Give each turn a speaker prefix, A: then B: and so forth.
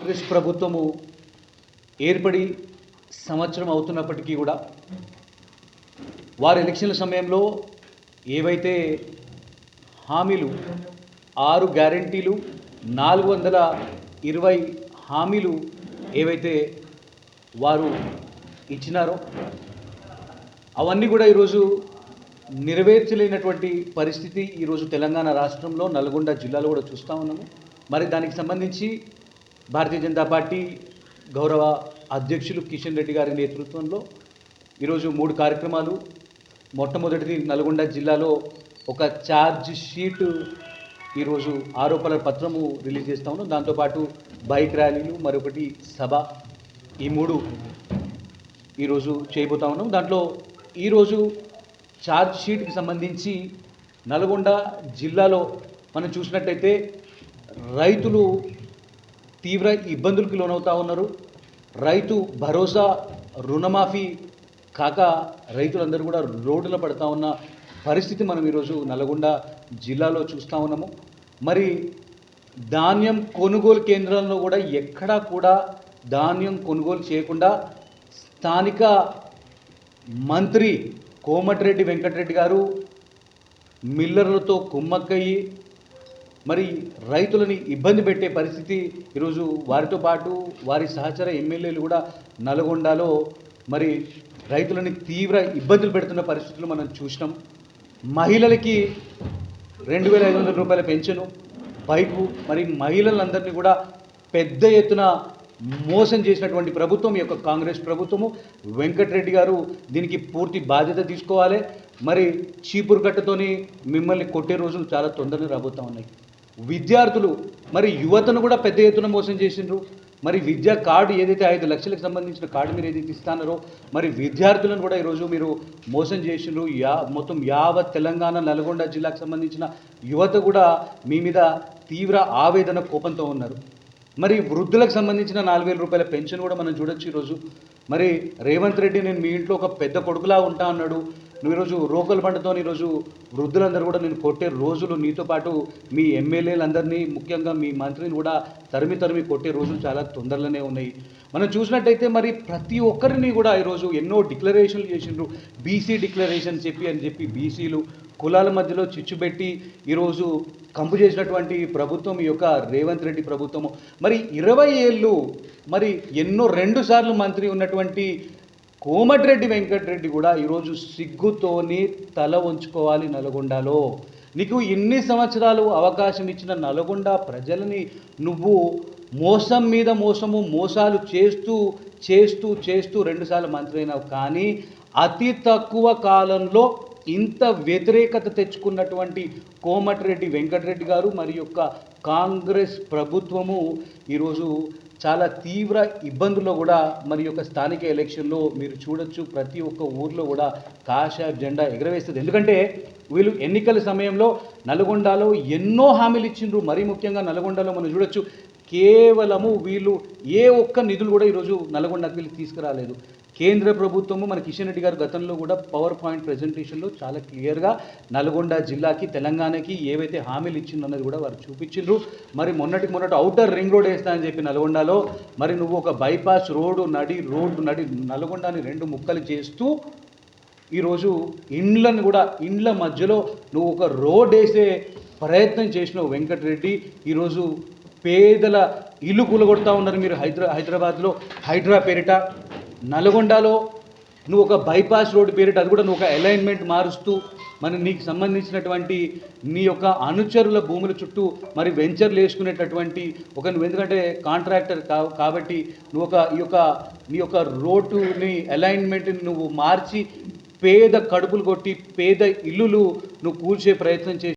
A: కాంగ్రెస్ ప్రభుత్వము ఏర్పడి సంవత్సరం అవుతున్నప్పటికీ కూడా వారి ఎలక్షన్ల సమయంలో ఏవైతే హామీలు 6 గ్యారెంటీలు 420 హామీలు ఏవైతే వారు ఇచ్చినారో అవన్నీ కూడా ఈరోజు నెరవేర్చలేనటువంటి పరిస్థితి ఈరోజు తెలంగాణ రాష్ట్రంలో నల్గొండ జిల్లాలో కూడా చూస్తూ ఉన్నాము. మరి దానికి సంబంధించి భారతీయ జనతా పార్టీ గౌరవ అధ్యక్షులు కిషన్ రెడ్డి గారి నేతృత్వంలో ఈరోజు 3 కార్యక్రమాలు. మొట్టమొదటిది నల్గొండ జిల్లాలో ఒక ఛార్జ్ షీట్ ఈరోజు ఆరోపణల పత్రము రిలీజ్ చేస్తూ ఉన్నాం. దాంతోపాటు బైక్ ర్యాలీలు, మరొకటి సభ, ఈ 3 ఈరోజు చేయబోతా ఉన్నాం. దాంట్లో ఈరోజు ఛార్జ్ షీట్కి సంబంధించి నల్గొండ జిల్లాలో మనం చూసినట్టయితే రైతులు తీవ్ర ఇబ్బందులకు లోనవుతూ ఉన్నారు. రైతు భరోసా రుణమాఫీ కాక రైతులందరూ కూడా రోడ్డున పడుతూ ఉన్న పరిస్థితి మనం ఈరోజు నల్గొండ జిల్లాలో చూస్తూ ఉన్నాము. మరి ధాన్యం కొనుగోలు కేంద్రాల్లో కూడా ఎక్కడా కూడా ధాన్యం కొనుగోలు చేయకుండా స్థానిక మంత్రి కోమటిరెడ్డి వెంకటరెడ్డి గారు మిల్లర్లతో కుమ్మక్కయ్యి మరి రైతులని ఇబ్బంది పెట్టే పరిస్థితి ఈరోజు వారితో పాటు వారి సహచర ఎమ్మెల్యేలు కూడా నల్గొండలో మరి రైతులని తీవ్ర ఇబ్బందులు పెడుతున్న పరిస్థితులు మనం చూసినాం. మహిళలకి 2500 రూపాయల పెన్షను పైపు, మరి మహిళలందరినీ కూడా పెద్ద ఎత్తున మోసం చేసినటువంటి ప్రభుత్వం ఈ యొక్క కాంగ్రెస్ ప్రభుత్వము. వెంకటరెడ్డి గారు దీనికి పూర్తి బాధ్యత తీసుకోవాలి. మరి చీపురు కట్టతోని మిమ్మల్ని కొట్టే రోజులు చాలా తొందరగా రాబోతూ ఉన్నాయి. విద్యార్థులు మరి యువతను కూడా పెద్ద ఎత్తున మోసం చేసిండ్రు. మరి విద్యా కార్డు ఏదైతే 5 లక్షలకు సంబంధించిన కార్డు మీరు ఏదైతే ఇస్తారో మరి విద్యార్థులను కూడా ఈరోజు మీరు మోసం చేసిండ్రు. మొత్తం యావత్ తెలంగాణ నల్గొండ జిల్లాకు సంబంధించిన యువత కూడా మీ మీద తీవ్ర ఆవేదన కోపంతో ఉన్నారు. మరి వృద్ధులకు సంబంధించిన 4000 రూపాయల పెన్షన్ కూడా మనం చూడొచ్చు ఈరోజు. మరి రేవంత్ రెడ్డి నేను మీ ఇంట్లో ఒక పెద్ద కొడుకులా ఉంటా అన్నాడు. నువ్వు ఈరోజు రోకల్ బండతో ఈరోజు వృద్ధులందరూ కూడా నేను కొట్టే రోజులు, నీతో పాటు మీ ఎమ్మెల్యేలందరినీ, ముఖ్యంగా మీ మంత్రిని కూడా తరిమి కొట్టే రోజులు చాలా తొందరలోనే ఉన్నాయి. మనం చూసినట్టయితే మరి ప్రతి ఒక్కరిని కూడా ఈరోజు ఎన్నో డిక్లరేషన్లు చేసిండ్రు. బీసీ డిక్లరేషన్ అని చెప్పి బీసీలు కులాల మధ్యలో చిచ్చుపెట్టి ఈరోజు కంపు చేసినటువంటి ప్రభుత్వం ఈ యొక్క రేవంత్ రెడ్డి ప్రభుత్వము. మరి 20 ఏళ్ళు మరి ఎన్నో 2 సార్లు మంత్రి ఉన్నటువంటి కోమటిరెడ్డి వెంకటరెడ్డి కూడా ఈరోజు సిగ్గుతోని తల ఉంచుకోవాలి. నల్గొండలో నీకు ఇన్ని సంవత్సరాలు అవకాశం ఇచ్చిన నల్గొండ ప్రజలని నువ్వు మోసం మీద మోసాలు చేస్తూ 2 సార్లు మంత్రి అయినావు. కానీ అతి తక్కువ కాలంలో ఇంత వ్యతిరేకత తెచ్చుకున్నటువంటి కోమటిరెడ్డి వెంకటరెడ్డి గారు మరి యొక్క కాంగ్రెస్ ప్రభుత్వము ఈరోజు చాలా తీవ్ర ఇబ్బందుల్లో కూడా మరి యొక్క స్థానిక ఎలక్షన్లో మీరు చూడొచ్చు. ప్రతి ఒక్క ఊర్లో కూడా కాషాయ జెండా ఎగరవేస్తుంది. ఎందుకంటే వీళ్ళు ఎన్నికల సమయంలో నల్గొండలో ఎన్నో హామీలు ఇచ్చిండ్రు. మరీ ముఖ్యంగా నల్గొండలో మనం చూడొచ్చు కేవలము వీళ్ళు ఏ ఒక్క నిధులు కూడా ఈరోజు నల్గొండకు వీళ్ళు తీసుకురాలేదు. కేంద్ర ప్రభుత్వము మన కిషన్ రెడ్డి గారు గతంలో కూడా పవర్ పాయింట్ ప్రజెంటేషన్లో చాలా క్లియర్గా నల్గొండ జిల్లాకి, తెలంగాణకి ఏవైతే హామీలు ఇచ్చిందన్నది కూడా వారు చూపించిండ్రు. మరి మొన్నటి ఔటర్ రింగ్ రోడ్ వేస్తానని చెప్పి నల్గొండలో మరి నువ్వు ఒక బైపాస్ రోడ్డు నడి నల్గొండని 2 ముక్కలు చేస్తూ ఈరోజు ఇండ్ల మధ్యలో నువ్వు ఒక రోడ్ వేసే ప్రయత్నం చేసినావు వెంకటరెడ్డి. ఈరోజు పేదల ఇల్లు కూలగొడతా ఉన్నారు మీరు హైదరాబాద్లో హైడ్రా పేరిట. నల్గొండలో నువ్వు ఒక బైపాస్ రోడ్డు పేరిట అది కూడా నువ్వు ఒక అలైన్మెంట్ మారుస్తూ మరి నీకు సంబంధించినటువంటి నీ యొక్క అనుచరుల భూముల చుట్టూ మరి వెంచర్లు వేసుకునేటటువంటి నువ్వు ఎందుకంటే కాంట్రాక్టర్ కాబట్టి నువ్వు నీ యొక్క రోడ్డుని అలైన్మెంట్ని నువ్వు మార్చి పేద కడుపులు కొట్టి పేద ఇల్లులు నువ్వు కూల్చే ప్రయత్నం చేసి